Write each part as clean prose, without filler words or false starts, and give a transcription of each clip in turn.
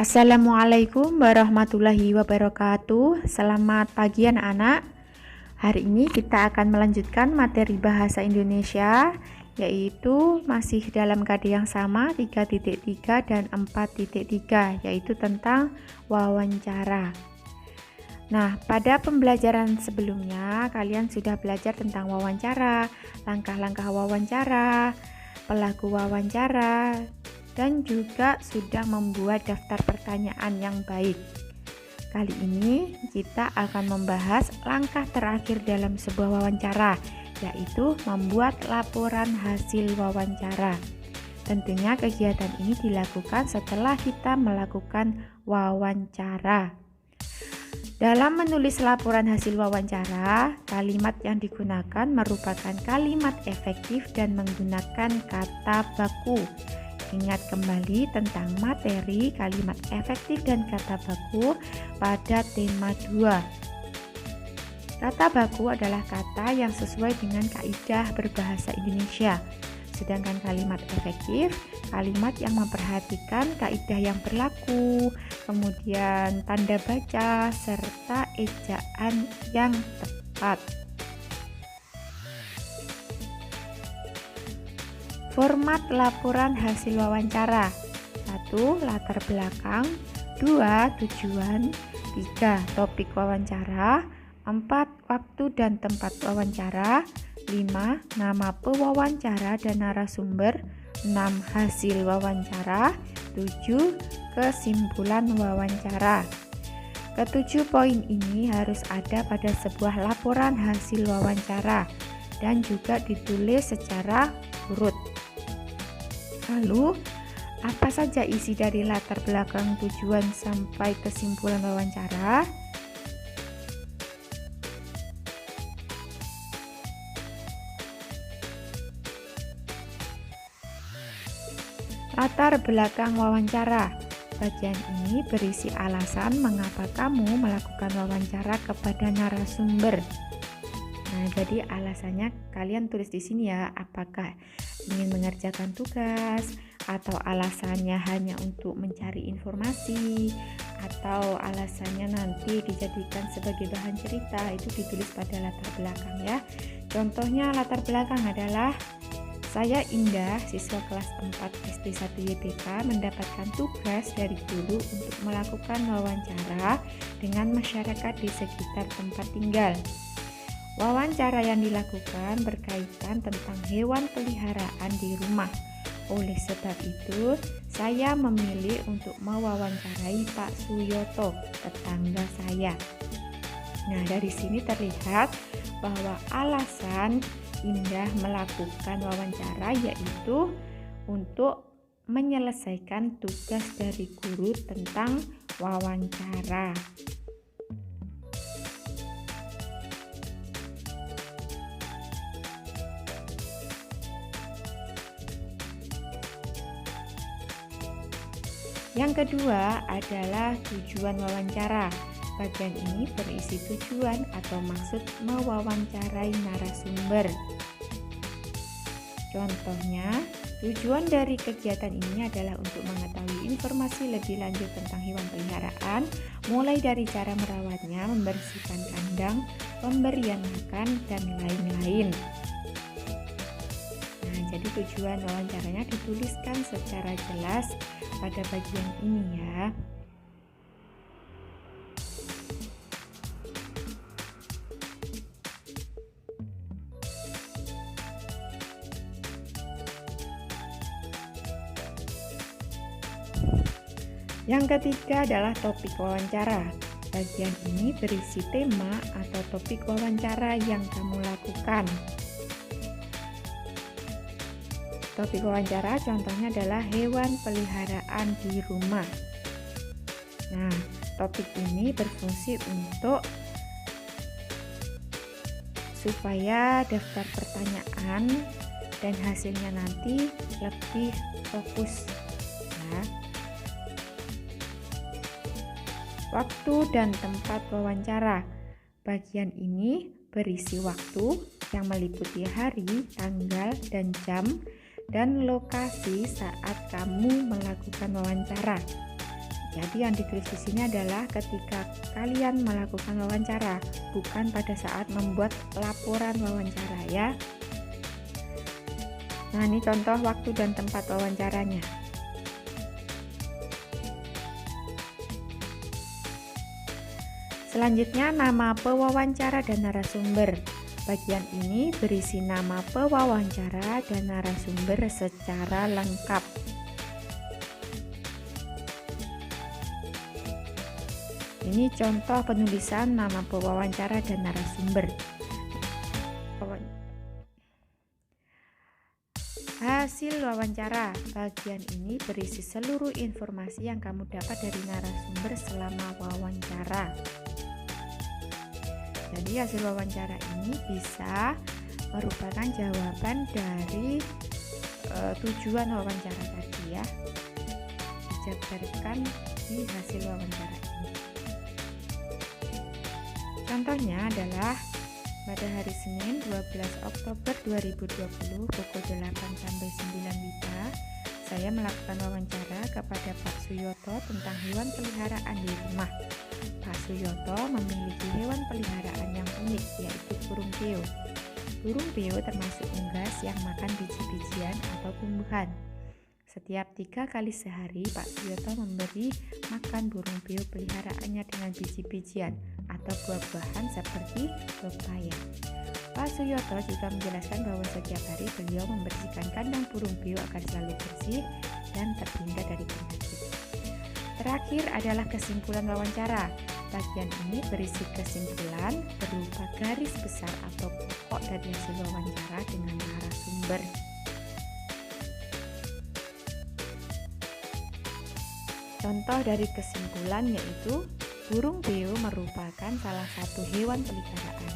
Assalamualaikum warahmatullahi wabarakatuh. Selamat pagi anak-anak. Hari ini kita akan melanjutkan materi bahasa Indonesia, yaitu masih dalam KD yang sama 3.3 dan 4.3, yaitu tentang wawancara. Nah, pada pembelajaran sebelumnya kalian sudah belajar tentang wawancara, langkah-langkah wawancara, pelaku wawancara, dan juga sudah membuat daftar pertanyaan yang baik. Kali ini kita akan membahas langkah terakhir dalam sebuah wawancara, yaitu membuat laporan hasil wawancara. Tentunya kegiatan ini dilakukan setelah kita melakukan wawancara. Dalam menulis laporan hasil wawancara, kalimat yang digunakan merupakan kalimat efektif dan menggunakan kata baku. Ingat kembali tentang materi kalimat efektif dan kata baku pada tema 2. Kata baku adalah kata yang sesuai dengan kaidah berbahasa Indonesia. Sedangkan kalimat efektif, kalimat yang memperhatikan kaidah yang berlaku, kemudian tanda baca, serta ejaan yang tepat. Format laporan hasil wawancara: 1. Latar belakang, 2. Tujuan, 3. Topik wawancara, 4. Waktu dan tempat wawancara, 5. Nama pewawancara dan narasumber, 6. Hasil wawancara, 7. Kesimpulan wawancara. Ketujuh poin ini harus ada pada sebuah laporan hasil wawancara dan juga ditulis secara urut. Lalu, apa saja isi dari latar belakang, tujuan, sampai kesimpulan wawancara? Latar belakang wawancara. Bagian ini berisi alasan mengapa kamu melakukan wawancara kepada narasumber. Nah, jadi alasannya kalian tulis di sini ya, apakah ingin mengerjakan tugas, atau alasannya hanya untuk mencari informasi, atau alasannya nanti dijadikan sebagai bahan cerita. Itu ditulis pada latar belakang ya. Contohnya latar belakang adalah: saya Indah, siswa kelas 4 SD 1 YPK, mendapatkan tugas dari guru untuk melakukan wawancara dengan masyarakat di sekitar tempat tinggal. Wawancara yang dilakukan berkaitan tentang hewan peliharaan di rumah. Oleh sebab itu, saya memilih untuk mewawancarai Pak Suyoto, tetangga saya. Nah, dari sini terlihat bahwa alasan Indah melakukan wawancara yaitu untuk menyelesaikan tugas dari guru tentang wawancara. Yang kedua adalah tujuan wawancara. Bagian ini berisi tujuan atau maksud mewawancarai narasumber. Contohnya, tujuan dari kegiatan ini adalah untuk mengetahui informasi lebih lanjut tentang hewan peliharaan, mulai dari cara merawatnya, membersihkan kandang, pemberian makan, dan lain-lain. Nah, jadi tujuan wawancaranya dituliskan secara jelas pada bagian ini ya. Yang ketiga adalah topik wawancara. Bagian ini berisi tema atau topik wawancara yang kamu lakukan. Topik wawancara contohnya adalah hewan peliharaan di rumah. Nah, topik ini berfungsi untuk supaya daftar pertanyaan dan hasilnya nanti lebih fokus ya. Waktu dan tempat wawancara. Bagian ini berisi waktu yang meliputi hari, tanggal, dan jam, dan lokasi saat kamu melakukan wawancara. Jadi yang ditulis di sini adalah ketika kalian melakukan wawancara, bukan pada saat membuat laporan wawancara ya. Nah, ini contoh waktu dan tempat wawancaranya. Selanjutnya, nama pewawancara dan narasumber. Bagian ini berisi nama pewawancara dan narasumber secara lengkap. Ini contoh penulisan nama pewawancara dan narasumber. Hasil wawancara. Bagian ini berisi seluruh informasi yang kamu dapat dari narasumber selama wawancara. Jadi hasil wawancara ini bisa merupakan jawaban dari tujuan wawancara tadi ya, dijabarkan di hasil wawancara ini. Contohnya adalah pada hari Senin 12 Oktober 2020 pukul 8 sampai 9 WIBA, saya melakukan wawancara kepada Pak Suyoto tentang hewan peliharaan di rumah. Pak Suyoto memiliki hewan peliharaan yang unik, yaitu burung beo. Burung beo termasuk unggas yang makan biji-bijian atau tumbuhan. Setiap 3 kali sehari, Pak Suyoto memberi makan burung beo peliharaannya dengan biji-bijian atau buah-buahan seperti pepaya. Pak Suyoto juga menjelaskan bahwa setiap hari beliau membersihkan kandang burung beo agar selalu bersih dan terhindar dari penyakit. Terakhir adalah kesimpulan wawancara. Bagian ini berisi kesimpulan berupa garis besar atau pokok dari hasil wawancara dengan narasumber. Contoh dari kesimpulan yaitu burung beo merupakan salah satu hewan peliharaan.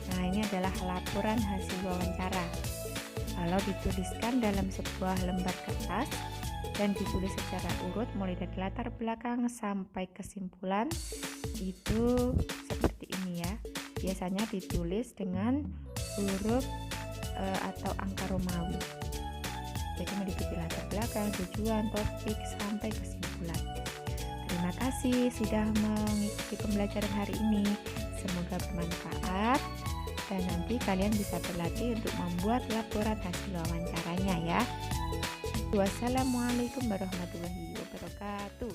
Nah, ini adalah laporan hasil wawancara. Kalau dituliskan dalam sebuah lembar kertas dan ditulis secara urut mulai dari latar belakang sampai kesimpulan, itu seperti ini ya. Biasanya ditulis dengan huruf atau angka Romawi. Jadi meliputi latar belakang, tujuan, topik, sampai kesimpulan. Terima kasih sudah mengikuti pembelajaran hari ini. Semoga bermanfaat dan nanti kalian bisa berlatih untuk membuat laporan hasil wawancaranya ya. Wassalamualaikum warahmatullahi wabarakatuh.